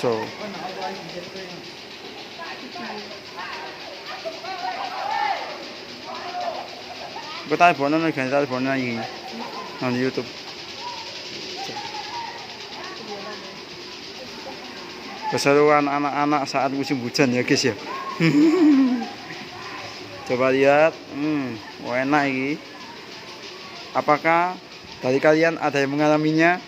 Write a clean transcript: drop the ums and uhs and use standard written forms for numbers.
Purworejo. Kita teleponan lagi, teleponan lagi di YouTube. Keseruan anak-anak saat musim hujan ya guys ya. Coba lihat, enak ini. Apakah dari kalian ada yang mengalaminya?